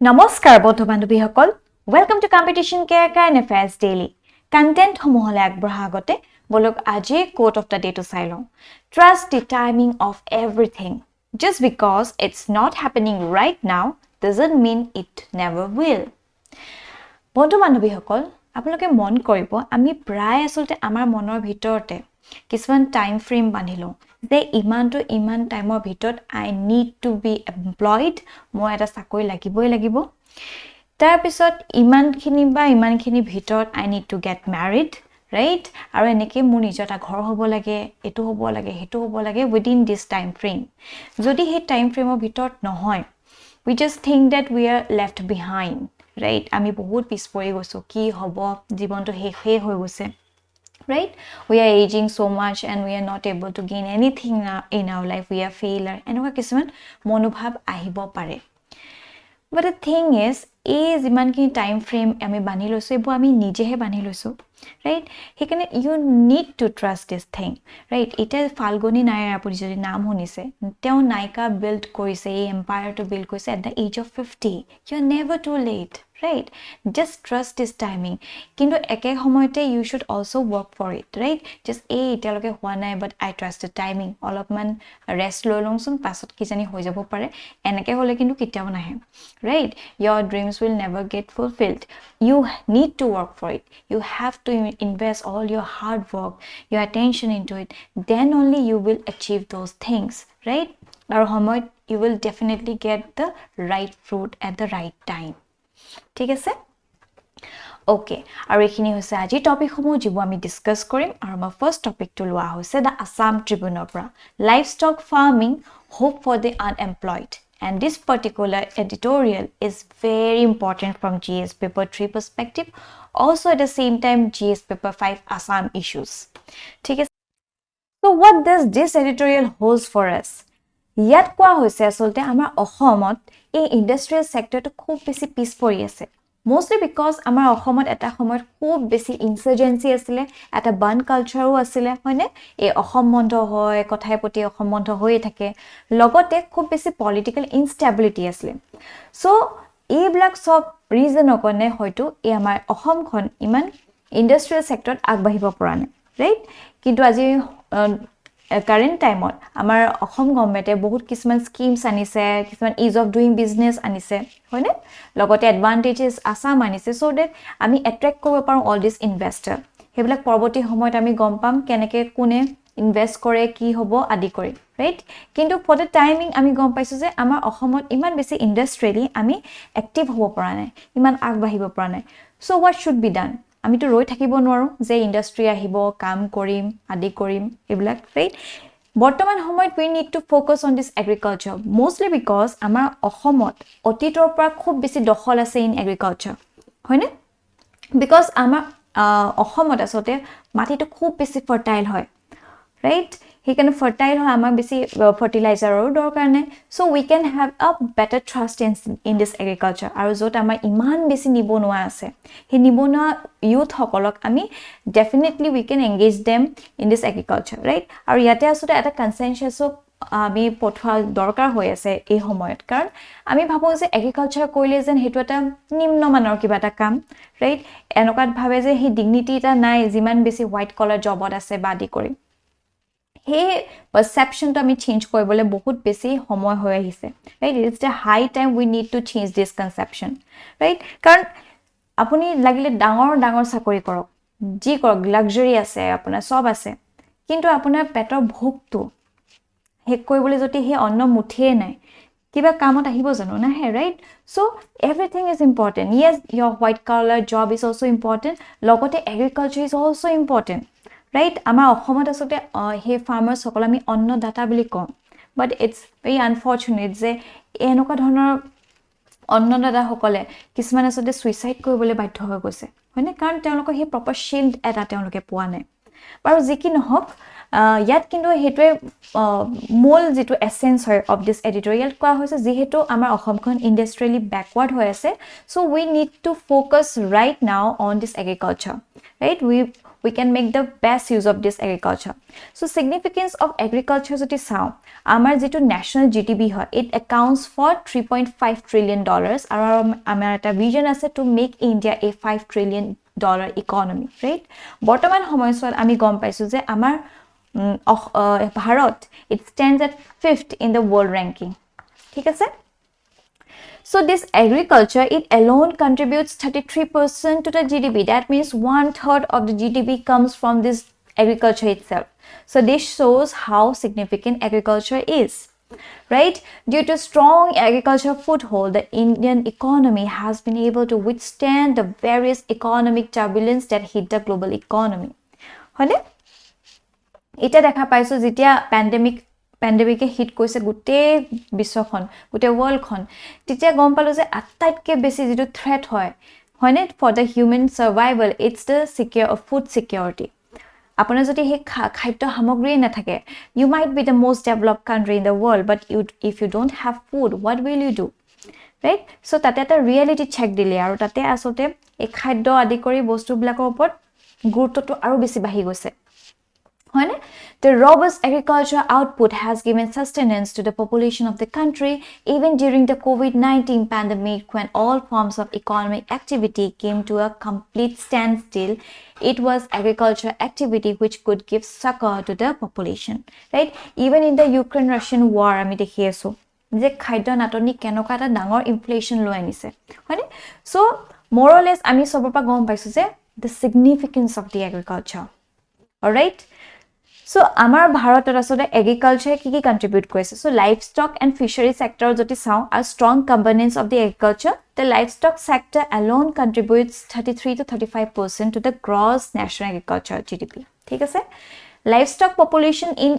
নমস্কাৰ বন্ধু বান্ধৱীসকল welcome to competition care current affairs daily content সমূহলে আগবঢ়া আগতে বলক আজি কোট অফ দা ডে টু চাই লওঁ trust the timing of everything just because it's not happening right now doesn't mean it never will বন্ধু বান্ধৱীসকল আপোনালোকে মন কৰিব আমি প্ৰায় আসলতে আমাৰ মনৰ ভিতৰতে কিছুমান টাইম ফ্ৰেম বান্ধিলো যে ইমান টাইমৰ ভিতৰত I need to be employed মই এটা চাকৰি লাগিব তাৰ পিছত ইমানখিনি ভিতৰত I need to get married right আৰু এনেকৈ মোৰ নিজৰ এটা ঘৰ হ'ব লাগে এটো হ'ব লাগে হেটো হ'ব লাগে within this time frame যদি হে টাইম ফ্ৰেমৰ ভিতৰত নহয় we just think that we are left behind right আমি বহুত পিছ পৰি গৈছো কি হ'ব জীৱনটো শেষ হৈ গৈছে right we are aging so much and we are not able to gain anything in our life we are failure এনেকুৱা কিছুমান মনোভাৱ আহিব পাৰে but the thing is is ইমানখিনি টাইম ফ্ৰেম আমি বানি লৈছো এবোৰ আমি নিজেহে বানি লৈছো right হেকানে you need to trust this thing right এটা ফালগুনি নায়াৰ আপুনি যদি নাম শুনিছে তেওঁ নায়িকা বিল্ড কৰিছে এই এম্পায়াৰটো বিল্ড কৰিছে at the age of 50 you are never too late right just trust this timing কিন্তু একে সময়তে you should also work for it right just এতিয়ালৈকে হোৱা নাই but I trust the timing অলপমান ৰেষ্ট লৈ লওঁচোন পাছত কি জানি হৈ যাব পাৰে এনেকে হলে কিন্তু কিটাও নাহে right your dreams will never get fulfilled you need to work for it you have to invest all your hard work your attention into it then only you will achieve those things right আৰু সময়ত you will definitely get the right fruit at the right time ঠিক আছে okay আৰু এখিনি হৈছে আজি topic সমূহ যিবোৰ আমি ডিসকাস কৰিম আৰু আমাৰ ফাৰ্স্ট টপিকটো লোৱা হৈছে দা আসাম ট্ৰিবিউনৰ পৰা livestock farming hope for the unemployed and this particular editorial is very important from GS paper 3 perspective also at the same time GS paper 5 Assam issues ঠিক আছে so what does this editorial holds for us ইয়াত কোৱা হৈছে আসলতে আমাৰ অসমত এই industrial সেক্টৰটো খুব বেছি পিছ পৰি আছে mostly because আমাৰ অসমত এটা সময়ত খুব বেছি ইনসাৰ্জেন্সি আছিল এটা বান কালচাৰও আছিল হয়নে এই অসম বন্ধ হয় কথাই প্ৰতি অসম বন্ধ হৈ থাকে লগতে খুব বেছি পলিটিক্যাল ইনষ্টেবিলিটি আছিল সো এই ব্লক সব ৰিজনৰ কাৰণে হয়তো এই আমাৰ অসমখন ইমান ইন্ডাষ্ট্ৰিয়েল সেক্টৰত আগবাঢ়িব পৰা নাই ৰাইট কিন্তু আজি current time on আমাৰ অসম গভৰ্নমেন্টে বহুত কিছুমান স্কিমছ আনিছে কিছুমান ইজ অফ ডুইং বিজনেস আনিছে হয়নে লগতে এডভান্টেজেস আসাম আনিছে সো দ্যাট আমি এট্ৰাক্ট কৰিব পাৰো অল দিস ইনভেস্টৰ হেবিলাক পৰৱৰ্তী সময়ত আমি গম পাম কেনেকৈ কোনে ইনভেস্ট কৰে কি হ'ব আদি কৰি ৰাইট কিন্তু ফৰ দ্য টাইমিং আমি গম পাইছো যে আমাৰ অসমত ইমান বেছি ইন্ডাষ্ট্ৰিয়েলি আমি এক্টিভ হ'ব পৰা নাই ইমান আগবাঢ়িব পৰা নাই so what should be done আমি তো ৰৈ থাকিব নোৱাৰো যে ইন্ডাষ্ট্ৰি আহিব কাম কৰিম আদি কৰিম এবিলাক ৰাইট বৰ্তমান সময়ত we need to focus on this agriculture mostly because আমাৰ অসমত অতীতৰ পৰা খুব বেছি দখল আছে ইন এগ্ৰিকালচাৰ হয়নে because আমাৰ অসমত আসতে মাটিটো খুব বেছি ফাৰ্টাইল হয় right he can fertile হয় আমাক বেছি ফাৰ্টিলাইজাৰৰ দৰকাৰ নাই so we can have a better trust in this agriculture আৰু যত আমাৰ ইমান বেছি নিবনুৱা আছে হে নিবনুৱা youth সকলক আমি definitely we can engage them in this agriculture right আৰু ইয়াতে আসলে এটা কনসেনসাস আমি পঠোৱা দৰকাৰ হৈ আছে এই সময়ত কাৰণ আমি ভাবো যে এগ্ৰিকালচাৰ কৰিলে যেন হেতু এটা নিম্নমানৰ কিবা এটা কাম ৰাইট এনেকুৱাত ভাবে যে হি ডিগনিটি এটা নাই যিমান বেছি হোৱাইট কলাৰ জবত আছে বাদি কৰি হে perception to আমি চেঞ্জ কৰিবলৈ বহুত বেছি সময় হৈ আহিছে right it is the high time we need to change this conception right কাৰণ আপুনি লাগিলে ডাঙৰ চাকৰি কৰক যি কৰক লাক্সাৰি আছে আপোনাৰ সব আছে কিন্তু আপোনাৰ পেটৰ ভোকটো হেক কৰিবলৈ যদি হে অন্ন মুঠিয়ে নাই কিবা কামত আহিব জানো না হে right so everything is important yes your white collar job is also important লগতে agriculture is also important right আমাৰ অসমত আসলে হে ফাৰ্মাৰ্স সকল আমি অন্নদাতা বুলি কম but it's very unfortunate যে এনেকুৱা ধৰণৰ অন্নদাতা সকলে কিছুমান আসলে সুইসাইড কৰিবলৈ বাধ্য হৈ গৈছে হয়নে কাৰণ তেওঁলোকৰ হে প্ৰপাৰ শিল্ড এটা তেওঁলোকে পোৱা নাই বাৰু যি কি নহওক ইয়াত কিন্তু হেতুৱে মূল যেটো এসেন্স হয় অফ দিস এডিটোৰিয়েল কোৱা হৈছে যেহেতু আমাৰ অসমখন ইন্ডাষ্ট্ৰিয়েলি ব্যাকওয়াৰ্ড হৈ আছে so we need to focus right now on this agriculture right we can make the best use of this agriculture. So significance of agriculture jodi sao amar jitu national GDP hoy it accounts for 3.5 trillion dollars aru amar eta vision ase to make India a 5 trillion dollar economy, right? Bortoman homoyswat ami gom paisu je amar Bharat it stands at 5th in the world ranking. Thik ase? So this agriculture, it alone contributes 33% to the GDP. That means 1/3 of the GDP comes from this agriculture itself. So this shows how significant agriculture is, right? Due to strong agriculture foothold, the Indian economy has been able to withstand the various economic turbulence that hit the global economy. Hone? Ita dekha paiso jitia pandemic hit koise gute biswakhon gute world khon titia gom palo je attaitke besi jitu threat hoy for the human survival it's the secure food security. Apona jodi he khaitto hamogri na thake you might be the most developed country in the world but if you don't have food what will you do, right? So tate eta reality check dile aru tate asote e khaiddo adi kori bostu blakor upor gurutto to aru besi bahi goise. The robust agriculture output has given sustenance to the population of the country even during the COVID-19 pandemic when all forms of economic activity came to a complete standstill. It was agriculture activity which could give succor to the population, right? Even in the Ukraine-Russian war, ami dekhi asu je khaidyo natoni kenoka eta dangor inflation loi anise, hoine? So more or less ami sobor pa gom paisu je the significance of the agriculture. All right? So amar Bharator asode agriculture ki contribute koise. So livestock and fishery sector joti sao are strong components of the agriculture. The livestock sector alone contributes 33 to 35% to the gross national agriculture GDP. Thik ase? Livestock population in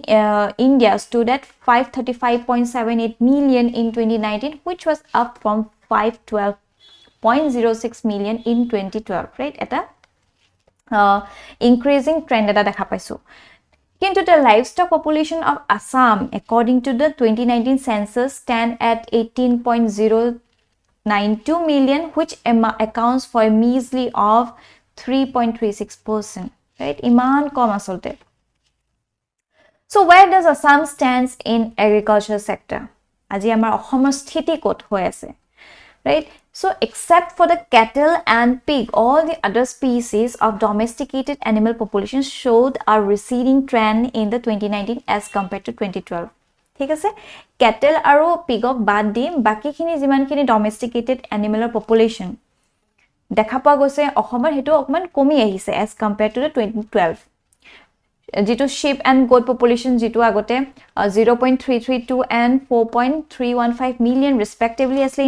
India stood at 535.78 million in 2019 which was up from 512.06 million in 2012, right? Eta increasing trend eta dekha paisu. Into the livestock population of Assam, according to the 2019 census, stand at 18.092 million, which accounts for a measly of 3.36%. Right? Iman kom asolte. So where does Assam stands in agriculture sector? Aji amar Ohomor sthiti kot hoi ase. Right? So except for the cattle and pig, all the other species of domesticated animal population showed a receding trend in the 2019 as compared to 2012. Thik ase? Cattle aru pig ok bad di baki khini jiman khini domesticated animal population dekha pa goise Ohomor hetu okman komi ahise as compared to the 2012. Jitu sheep and goat population jitu agote 0.332 and 4.315 million respectively asle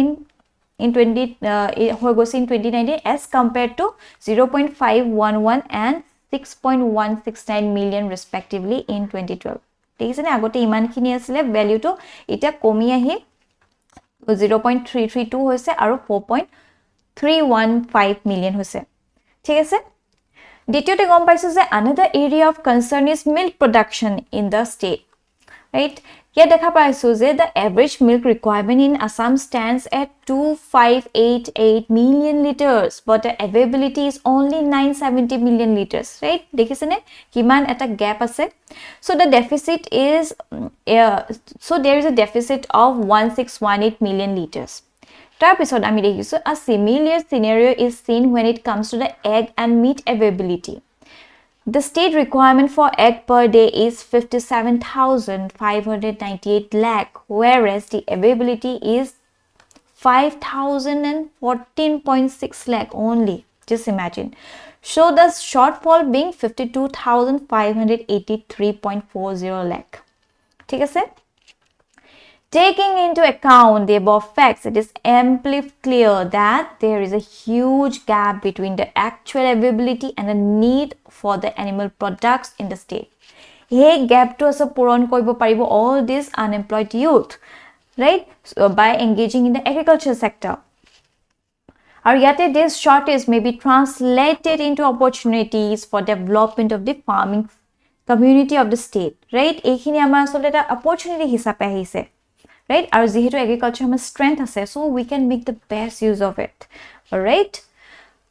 in 2019 as compared to 0.511 and 6.169 million respectively in 2012. Dekise ne agote iman khini asile value to eta komi ahi 0.332 hoise aru 4.315 million hoise. Thik ase? Ditiyote gom paisu je another area of concern is milk production in the state, right? Here dekha paisu je the average milk requirement in Assam stands at 2588 million liters but the availability is only 970 million liters, right? Dekhise ne kiman eta gap ase. So the deficit is so there is a deficit of 1618 million liters. Tar pisod ami dekhisu a similar scenario is seen when it comes to the egg and meat availability. The state requirement for egg per day is 57,598 lakh, whereas the availability is 5,014.6 lakh only. Just imagine. So the shortfall being 52,583.40 lakh. Thik ase? Taking into account the above facts, it is amply clear that there is a huge gap between the actual availability and the need for the animal products in the state. Hey gap to asa puron koibo paribo all this unemployed youth, right? So by engaging in the agriculture sector. Or yet this shortage may be translated into opportunities for development of the farming community of the state, right? Ekhini amar asole eta opportunity hisabe ahise. Right? Our jihetu agriculture has strength ase, so we can make the best use of it. All right?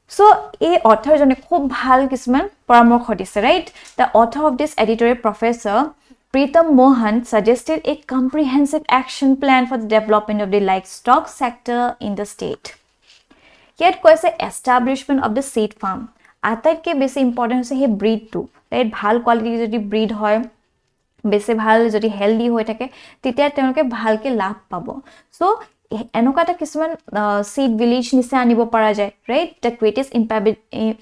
So, a author jone khub bhal kisman paramorkho dise, right? The author of this editorial, Professor Pritam Mohan, suggested a comprehensive action plan for the development of the livestock sector in the state. Yet, koise establishment of the seed farm. Ataitke besi important hoise he breed to, right? Bhal quality jodi breed hoy, বেছি ভাল যদি healthy হৈ থাকে তেতিয়া তেওঁলোকে ভালকে লাভ পাব so এনেকুৱা এটা কিছুমান seed village নিচে আনিব পৰা যায় right the greatest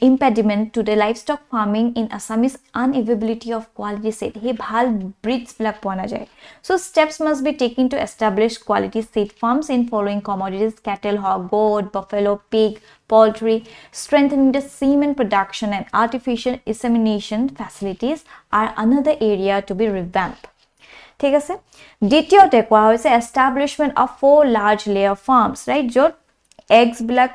impediment to the livestock farming in Assam is unavailability of quality seed হে ভাল breeds বিলাক পোৱা না যায় so steps must be taken to establish quality seed farms in following commodities cattle hog goat buffalo pig poultry strengthening the semen production and artificial insemination facilities are another area to be revamped ঠিক আছে দ্বিতীয়তে কোৱা হৈছে establishment of 4 large layer farms right যত eggs বিলাক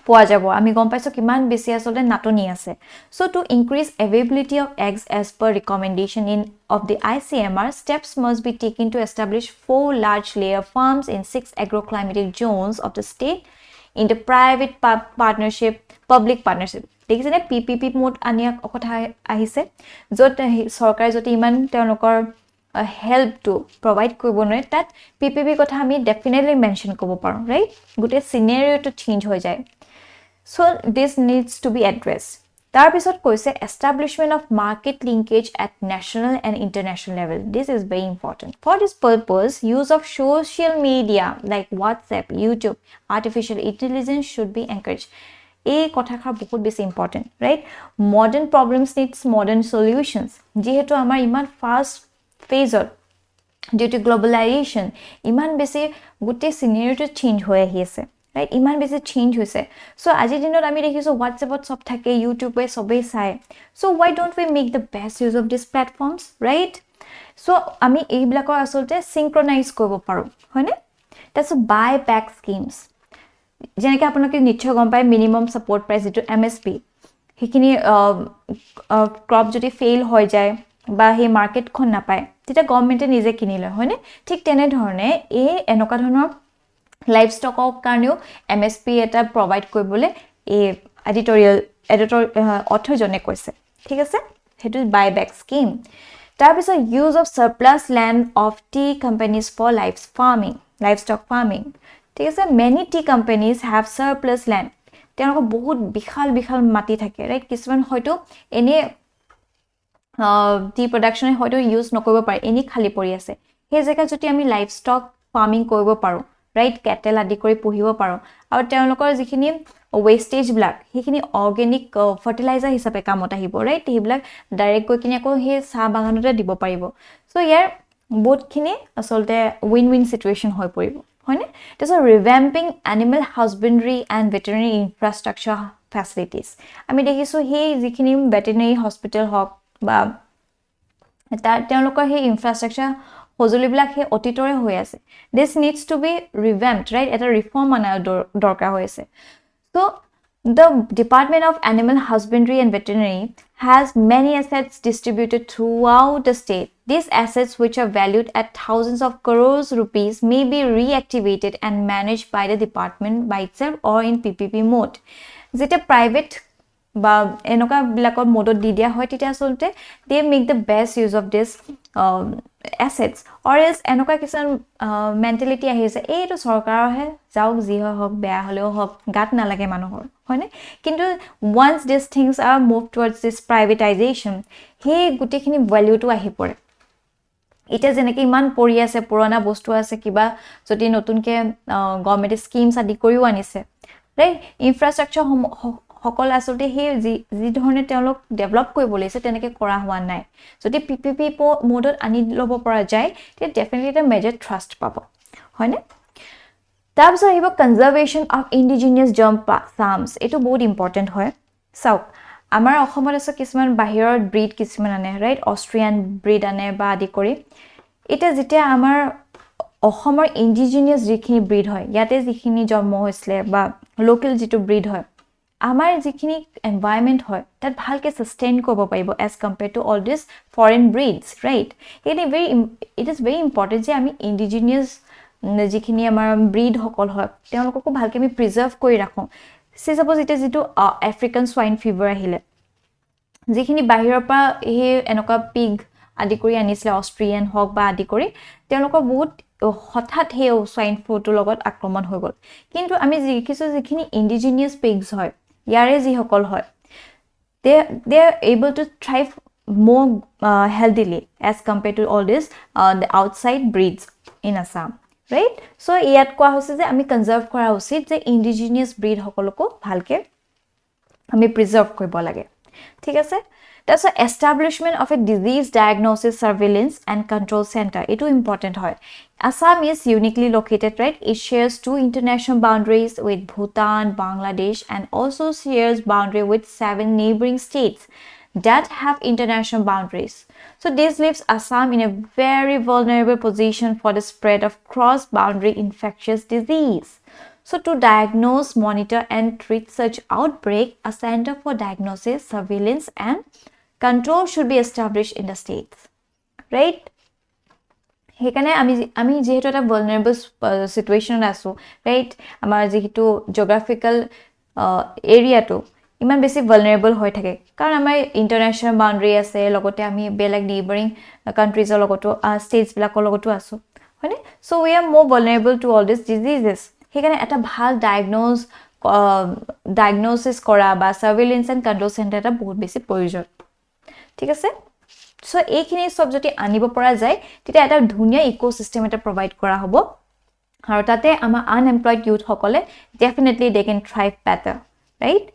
পোৱা যাব আমি গম পাইছো কিমান বেছি আসলে নাটনি আছে so to increase availability of eggs as per recommendation of the ICMR steps must be taken to establish 4 large layer farms in 6 agroclimatic zones of the state in the private partnership public partnership দেখিছেনে PPP mode আনিয়া কথা আহিছে যত সৰকাৰে যদি ইমান তেওঁলোকৰ help to provide কৰিব নোৱাৰে তাত PPP কথা আমি definitely mention কৰিব পাৰো right গুটে scenario to change হৈ যায় so this needs to be addressed তাৰ পিছত কৈছে establishment of market linkage at national and international level this is very important for this purpose use of social media like WhatsApp YouTube artificial intelligence should be encouraged এই কথাখাৰ বহুত বেছি important right modern problems needs modern solutions যেহেতু আমাৰ ইমান fast phase due to globalization iman besi gutte scenario to change hoye hiase right iman besi change hoise so aji dinot ami dekhiso WhatsApp ot sob thake YouTube e sobe sai so why don't we make the best use of these platforms right so ami ei blakor asolte synchronize koribo paru hoine that's a buyback schemes jeneke apunaki nichhoy gom pai minimum support price to MSP hikini crop jodi fail hoy jay বা হে market খন না পায় তেতিয়া গভর্নমেন্টে নিজে কিনিলে হয়নে ঠিক তেনে ধৰণে এই এনেকা ধৰণৰ লাইভস্টকৰ কাৰণেও এমএসপি এটা প্ৰভাইড কৰিবলৈ এই এডিটৰ অথৰ জনে কৈছে ঠিক আছে হেতু বাইব্যাক স্কিম তাৰ পিছত use of surplus land of tea companies for livestock farming ঠিক আছে many tea companies have surplus land তেওঁলোকৰ বহুত বিশাল মাটি থাকে ৰাইট কিছুমান হয়তো এনে টি প্ৰডাকশন হয়তো ইউজ নকৰিব পাৰে এনি খালি পৰি আছে সেই জায়গা যদি আমি লাইভস্টক ফাৰ্মিং কৰিব পাৰো ৰাইট কেটেল আদি কৰি পুহিব পাৰো আৰু তেওঁলোকৰ যিখিনি ওয়েস্টেজ ব্লাক সেইখিনি অৰ্গেনিক ফাৰ্টিলাইজাৰ হিচাপে কামত আহিব ৰাইট সেইবিলাক ডাইৰেক্ট গৈ কিনে আকৌ সেই চাহ বাগানতে দিব পাৰিব সো ইয়াৰ বহুতখিনি আসলতে উইন সিচুৱেচন হৈ পৰিব হয়নে তাৰপিছত revamping animal husbandry and veterinary infrastructure facilities আমি দেখিছো সেই যিখিনি ভেটেৰিনাৰী হস্পিটেল হওক বা তেওঁলোকৰ সেই ইনফ্ৰাষ্ট্ৰাকচাৰ হজুলিবিলাক হে অতীতৰে হৈ আছে this needs to be revamped right এটা ৰিফৰ্ম আনাৰ দৰকাৰ হৈছে so the Department of Animal Husbandry and Veterinary has many assets distributed throughout the state these assets which are valued at thousands of crores rupees may be reactivated and managed by the department by itself or in PPP mode যেটা private বা এনেকা বিলাকৰ মোডত দি দিয়া হয় তেতিয়া আসলতে they make the best use of this assets or else এনেকা কিছন mentality আহিছে এইটো সৰকাৰৰ হে যাওক যি হওক বেয়া হলেও হওক গাত নালাগে মানুহৰ হয়নে কিন্তু once these things are moved towards this privatization হে গুটেখিনি ভ্যালুটো আহি পৰে এটা যেনেকৈ ইমান পৰি আছে পুৰণা বস্তু আছে কিবা যদি নতুনকে গভৰ্নমেন্ট স্কিমছ আদি কৰিও আনিছে ৰাইট ইনফ্ৰাষ্ট্ৰাকচাৰ সকল আসলতে হে যি ধৰণে তেওঁলোক ডেভেলপ কৰিব লৈছে তেনেকৈ কৰা হোৱা নাই যদি পিপিপি মোডত আনি ল'ব পৰা যায় তে ডেফিনেটলি এটা মেজৰ ট্ৰাষ্ট পাব হয়নে তাৰপিছত আহিব conservation of indigenous germ farms এইটো বহুত ইম্পৰ্টেণ্ট হয় চাওক আমাৰ অসমত আছে কিছুমান বাহিৰৰ ব্ৰিড কিছুমান আনে ৰাইট অষ্ট্ৰিয়ান ব্ৰিড আনে বা আদি কৰি এটা যেতিয়া আমাৰ অসমৰ ইণ্ডিজিনিয়াছ যিখিনি ব্ৰিড হয় ইয়াতে যিখিনি জন্ম হৈছিলে বা লোকেল যিটো ব্ৰিড হয় আমাৰ যিখিনি এনভায়ৰনমেন্ট হয় তাত ভালকে সাস্টেইন কৰিব পাৰিব as compared to all these foreign breeds right it is very important যে আমি ইণ্ডিজিনিয়াছ যিখিনি আমাৰ ব্ৰিড সকল হয় তেওঁলোককো ভালকে আমি প্ৰিজাৰ্ভ কৰি ৰাখো সে সাপোজ ইট ইজ ইটো আফ্ৰিকান সোয়াইন ফিভাৰ আহিলে যিখিনি বাহিৰৰ পৰা হে এনেকুৱা পিগ আদি কৰি আনিছিলে অস্ট্ৰিয়ান হক বা আদি কৰি তেওঁলোকৰ বহুত হঠাৎ হে সোয়াইন ফ্লুটোৰ লগত আক্ৰমণ হৈ গ'ল কিন্তু আমি দেখিছো যিখিনি ইন্ডিজিনিয়াস পিগস হয় ইয়াৰে যি সকল হয় they are able to thrive more healthily as compared to all this the outside breeds in Assam right so ইয়াত কোৱা হৈছে যে আমি কনজাৰ্ভ কৰা উচিত যে ইন্ডিজিনিয়াস ব্ৰিড সকলকো ভালকে আমি প্ৰিজাৰ্ভ কৰিব লাগে ঠিক আছে that's a establishment of a disease diagnosis surveillance and control center it is important hoy Assam is uniquely located right it shares two international boundaries with Bhutan Bangladesh and also shares boundary with 7 neighboring states that have international boundaries so this leaves Assam in a very vulnerable position for the spread of cross boundary infectious disease so to diagnose monitor and treat such outbreak a center for diagnosis surveillance and control should be established in the states right হেকানে আমি যেহেতু এটা vulnerable situation আছো right আমাৰ যেহেতু geographical area to ইমান বেছি vulnerable হৈ থাকে কাৰণ আমাৰ ইন্টাৰনেশ্যনেল বাউন্ডাৰী আছে লগতে আমি বেলেগ নেইবাৰিং কান্ট্ৰিজৰ লগতো states বিলাকৰ লগতো আছো হয়নে so we are more vulnerable to all these diseases হেকানে এটা ভাল diagnosis কৰা বা surveillance and control center এটা বহুত বেছি প্ৰয়োজন ঠিক আছে সো এইখিনি সব যদি আনিব পৰা যায় তেতিয়া এটা ধুনিয়া ইকোসিস্টেম এটা প্ৰভাইড কৰা হ'ব আৰু তাতে আমাৰ আনএমপ্লয়েড ইউথ সকলে definitely they can thrive better right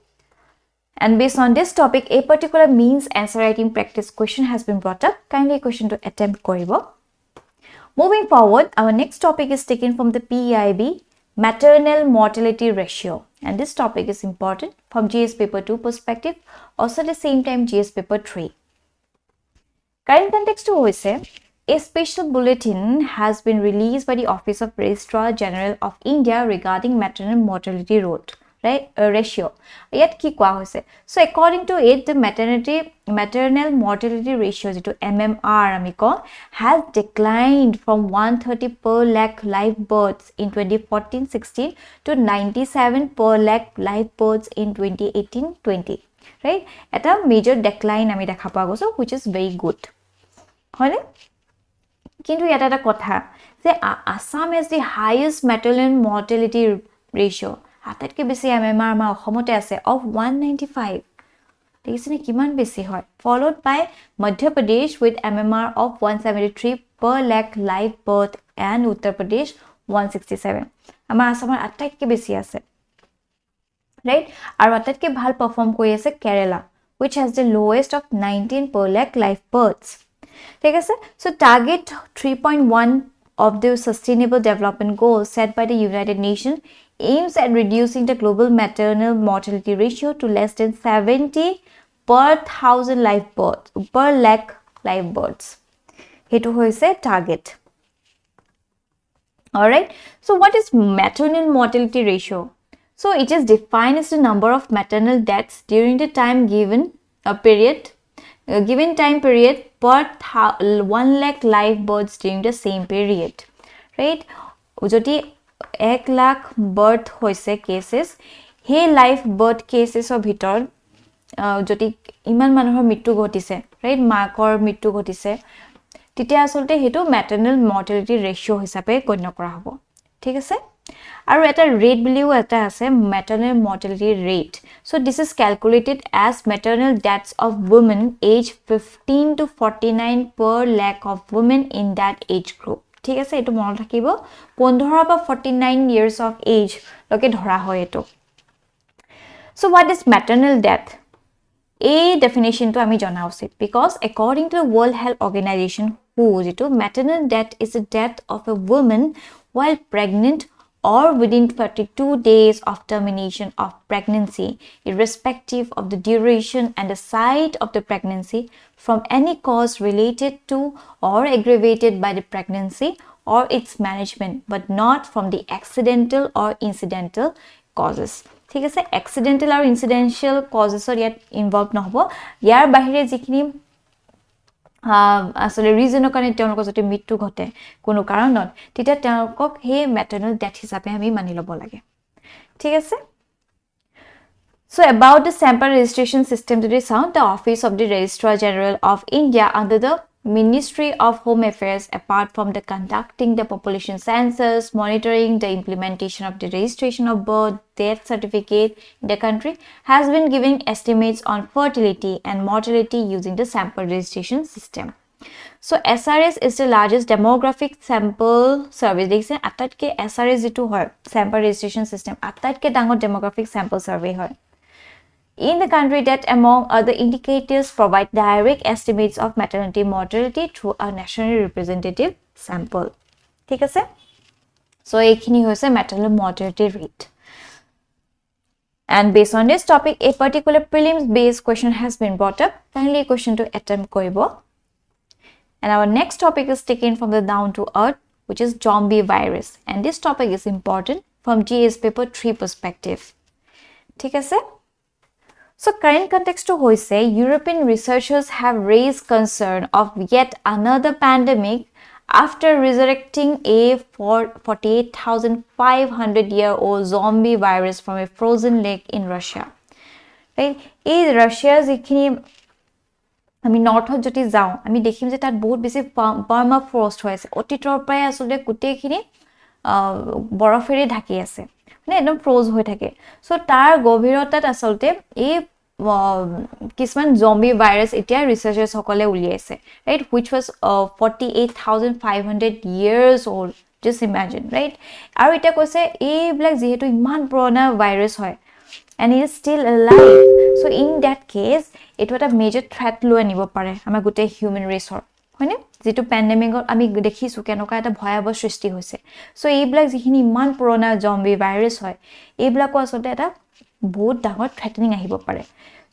and based on this topic a particular means answer writing practice question has been brought up kindly question to attempt কৰিব moving forward our next topic is taken from the PIB maternal mortality ratio and this topic is important from GS paper 2 perspective also at the same time GS paper 3 current context hoise a special bulletin has been released by the Office of Registrar General of India regarding maternal mortality rate right ratio yet ki kwa hoise so according to it the maternal mortality ratio to MMR amiko has declined from 130 per lakh live births in 2014-16 to 97 per lakh live births in 2018-20 right eta major decline ami dekha pa goso which is very good হয়নে কিন্তু ইয়াত এটা কথা যে Assam has the highest maternal mortality ratio আটাইতকৈ বেছি MMR আমাৰ অসমতে আছে of 195 দেখিছেনে কিমান বেছি হয় followed by Madhya Pradesh with MMR of 173 per lakh live birth and Uttar Pradesh 167 আমাৰ আসামৰ আটাইতকৈ বেছি আছে right আৰু আটাইতকৈ ভাল পাৰফৰ্ম কৰি আছে Kerala which has the lowest of 19 per lakh live births ঠিক আছে so target 3.1 of the sustainable development goals set by the United Nations aims at reducing the global maternal mortality ratio to less than 70 per 1000 live births per lakh live births hetu hoise target all right so what is maternal mortality ratio so it is defined as the number of maternal deaths during the time given time period per 1 lakh live births during the same period right jodi 1 lakh birth hoise cases he live birth cases of bhitor jodi iman manohor mittu ghotise right maakor mittu ghotise titia asolte hetu maternal mortality ratio hisabe gonyo kora hobo thik ase আৰু এটা rate বুলিও এটা আছে maternal mortality rate so this is calculated as maternal deaths of women age 15 to 49 per lakh of women in that age group ঠিক আছে এটো মনত ৰাখিব 15 বা 49 years of age লকে ধৰা হয় এটো so what is maternal death a definition to ami jana usit because according to the World Health Organization who maternal death is the death of a woman while pregnant or within 32 days of termination of pregnancy, irrespective of the duration and the site of the pregnancy, from any cause related to or aggravated by the pregnancy or its management, but not from the accidental or incidental causes. ঠিক আছে accidental or incidental causes or yet involved নহব ইয়াৰ বাহিৰে যিখিনি আসলে ৰিজনৰ কাৰণে তেওঁলোকৰ যদি মৃত্যু ঘটে কোনো কাৰণত তেতিয়া তেওঁলোকক হে ম্যাটাৰনাল ডেথ হিচাপে আমি মানি লব লাগে ঠিক আছে So about the sample registration system today, sound the Office of the Registrar General of India under the Ministry of Home Affairs, apart from the conducting the population census, monitoring the implementation of the registration of birth, death certificate in the country, has been giving estimates on fertility and mortality using the sample registration system. So SRS is the largest demographic sample survey. Dekhiছে আটাইতকে SRS যেটো হয় sample registration system আটাইতকে ডাঙৰ demographic sample survey হয় in the country that among other indicators provide direct estimates of maternity mortality through a nationally representative sample. ঠিক আছে? So এইখিনি হৈছে maternal mortality rate. And based on this topic, a particular prelims based question has been brought up. Kindly question to attempt koribo. And our next topic is taken from the down to earth, which is zombie virus. And this topic is important from GS paper 3 perspective. ঠিক আছে? So current context to hoise, European researchers have raised concern of yet another pandemic after resurrecting a 48,500-year-old zombie virus from a frozen lake in Russia. Right? In Russia, আমি নৰ্থত যদি যাওঁ আমি দেখিম যে তাত বহুত বেছি পাৰ্মাফ্ৰষ্ট হৈ আছে অতীতৰ পৰাই আসলে গোটেইখিনি বৰফেৰে ঢাকি আছে মানে একদম ফ্ৰোজ হৈ থাকে সো তাৰ গভীৰতাত আসলতে এই কিছুমান জম্বি ভাইৰাছ এতিয়া ৰিসাৰ্চাৰ্ছ সকলে উলিয়াইছে right which was 48,500 years old just imagine right আৰু এটা কৈছে এই ব্ল্যাক যেহেতু ইমান পুৰণা ভাইৰাছ হয় and it is still alive so in that case it was a major threat lo anibo pare ama gote human race or hoine jetu pandemic ami dekhisu kenoka eta bhayabo srishti hoise so ei blak jikhini iman purona zombie virus hoy ei blak ko asolte eta bahut dangor threatening ahibo pare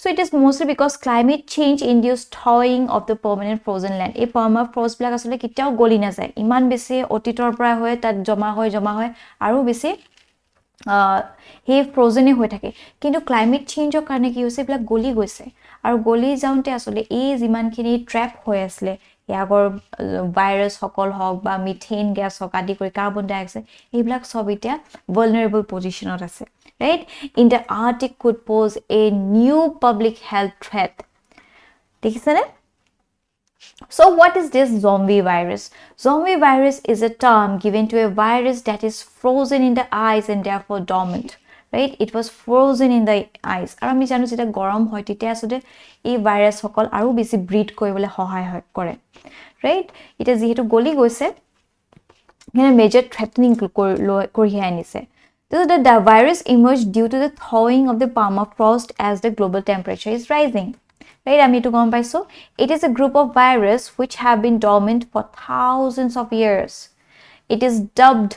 so it is mostly because climate change induced thawing of the permanent frozen land ei permafrost blak asole kitao goli na jay iman beshi otitor pora hoy tat joma hoy aru beshi হে ফ্ৰোজেনে হৈ থাকে কিন্তু climate চেঞ্জৰ কাৰণে কি হৈছে black গলি গৈছে আৰু গলি যাওঁতে আসলে এই জিমানখিনি ট্ৰ্যাপ হৈ আছিল ইয়াগৰ ভাইৰাছ সকল হক বা মিথেন গ্যাস হক আদি কৰি কাৰ্বন ডাই অক্সাইড এই ব্ল্যাক সব এটা ভালনাৰেবল পজিশনত আছে right in the arctic could pose a new public health threat দেখিছেনে So what is this zombie virus? Zombie virus is a term given to a virus that is frozen in the ice and therefore dormant. Right? It was frozen in the ice. Aru ami janu jeta gorom hoy tite asode ei virus hokol aru besi breed koribole hohay kore. Right? It is jehetu goli goise kene major threatening kori anise. So the virus emerged due to the thawing of the permafrost as the global temperature is rising. Right, ami to gom paiso it is a group of virus which have been dormant for thousands of years it is dubbed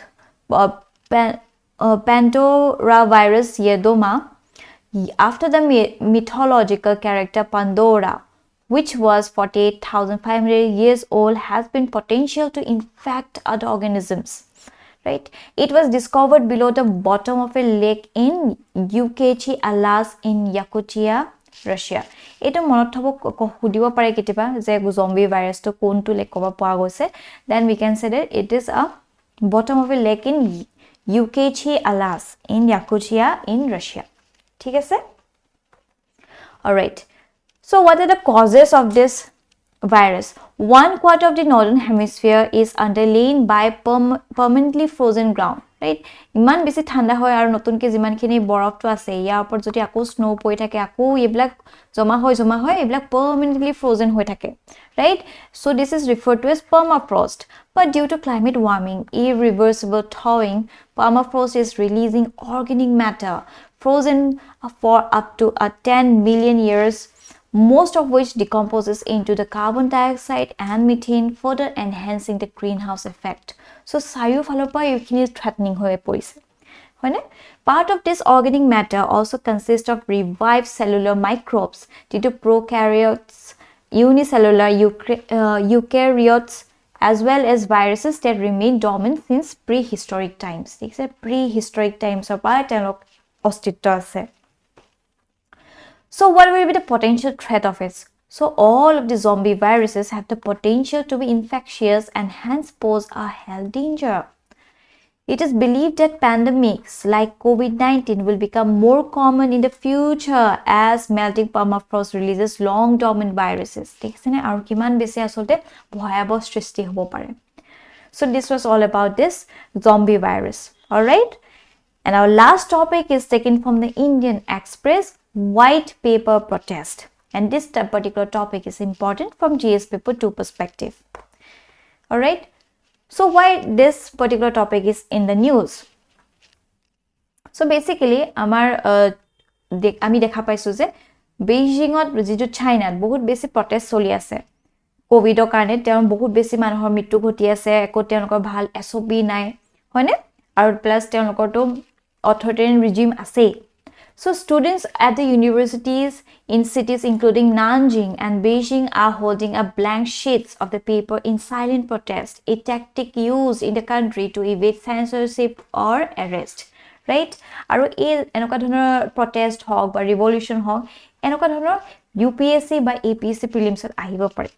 Pandoravirus yedoma after the mythological character Pandora which was 48,500 years old has been potential to infect other organisms right it was discovered below the bottom of a lake in UPSC in Yakutia Russia eto monot thobo hudibo pare kitiba je zombie virus to kontu lake koba poa goise then we can say that it is a bottom of a lake in UPSC in Yakutia in Russia ঠিক আছে all right so what are the causes of this virus 1/4 of the northern hemisphere is underlain by permanently frozen ground right iman besi thanda hoy aru notun ke jiman khini borof to ase ya upor jodi ako snow poi thake ako eblak joma hoy eblak permanently frozen hoy thake right so this is referred to as permafrost but due to climate warming irreversible thawing permafrost is releasing organic matter frozen for up to 10 million years most of which decomposes into the carbon dioxide and methane further enhancing the greenhouse effect so sayu phalopa ekhini threatening hoye poise hoine part of this organic matter also consists of revived cellular microbes due to prokaryotes unicellular eukaryotes as well as viruses that remain dormant since prehistoric times it's a prehistoric times or pa telok ostitto ase so what will be the potential threat of it? So all of the zombie viruses have the potential to be infectious and hence pose a health danger. It is believed that pandemics like COVID-19 will become more common in the future as melting permafrost releases long dormant viruses. ঠিক আছে নে আৰু কিমান বেছি আসলতে ভয়াবহ সৃষ্টি হ'ব পাৰে. So this was all about this zombie virus. All right. And our last topic is taken from the Indian Express, white paper protest. And this particular topic is important from GS paper 2 perspective. All right. So why this particular topic is in the news? So basically, আমি দেখা পাইছো যে বেইজিঙত যেটো চাইনাত বহুত বেছি protest চলি আছে কোভিডৰ কাৰণে তেওঁ বহুত বেছি মানুহৰ মৃত্যু ঘটি আছে একো তেওঁলোকৰ ভাল এসপি নাই হয়নে আৰু প্লাস তেওঁলোকৰটো অথৰিটেৰিয়ান ৰিজিম আছে. So students at the universities in cities including Nanjing and Beijing are holding up blank sheets of the paper in silent protest, a tactic used in the country to evade censorship or arrest. Right? Aru enokwa dhonar protest hok ba revolution hok enokwa dhonar UPSC ba APSC prelims at ahibo pare.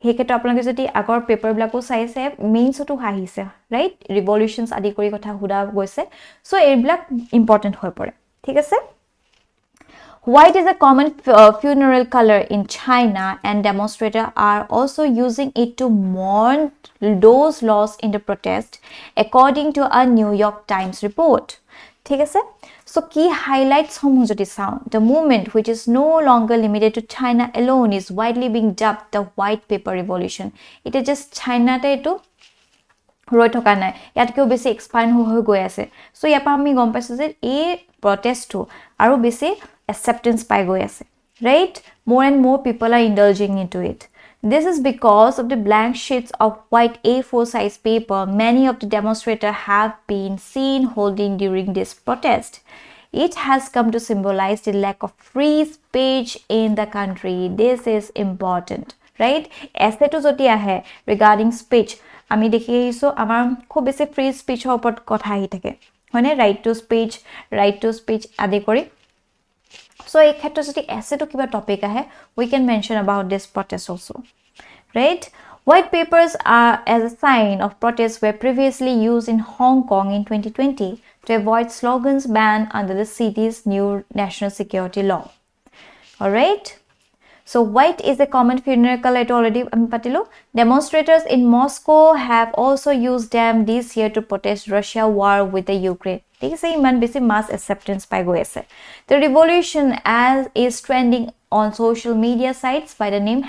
He keto apnaloke jodi agor paper blako saise mains to ahise, right? Revolutions adi kori kotha huda goise. So ei blak important hoy pore. ঠিক আছে. White is a common funeral color in China and demonstrators are also using it to mourn those lost in the protest according to a New York Times report. ঠিক আছে. So key highlights সমূহ যদি চাও, the movement which is no longer limited to China alone is widely being dubbed the white paper revolution. It is just China te etu ৰৈ থকা নাই ইয়াতকেও বেছি expand হৈ গৈ আছে. সো ইয়াপা আমি গম পাইছো যে এই প্ৰটেষ্টটো আৰু বেছি acceptance পাই গৈ আছে, right? More and more people are indulging into it. This is because of the blank sheets of white A4 size paper many of the demonstrators have been seen holding during this protest. It has come to symbolize the lack of free speech in the country. This is important, right? Essay to joti ahe regarding speech আমি দেখি আহিছো আমাৰ খুব বেছি free স্পিচৰ ওপৰত কথা আহি থাকে হয়নে ৰাইট টু স্পিচ আদি কৰি. সো এই ক্ষেত্ৰত যদি এছেটো কিবা টপিক আহে we can mention about this protest also, right? White papers are as a sign of protest were previously used in Hong Kong in 2020 to avoid slogans banned under the city's new national security law. All right. So white is a common funeral color already patilo. Demonstrators in Moscow have also used them this year to protest Russia war with the Ukraine. They say man basi mass acceptance by go ase. The revolution as is trending on social media sites by the name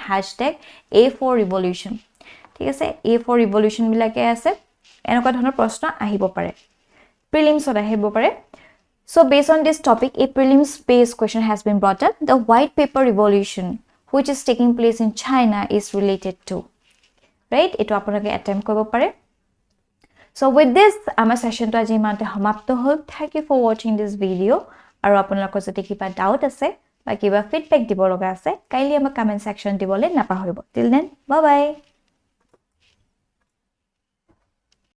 #A4 revolution. ঠিক আছে A4 revolution bilake ase enokwa dhonor proshno ahibo pare prelims ot ahibo pare. So based on this topic a prelims based question has been brought up. The white paper revolution which is taking place in China is related to, right? Eto apunake attempt koribo pare. So with this ama session to aji mante samapto hol. Thank you for watching this video. Aru apunalokor jodi kiba doubt ase ba kiba feedback dibo loga ase kaili ama comment section dibole napahoribo. Till then, bye bye.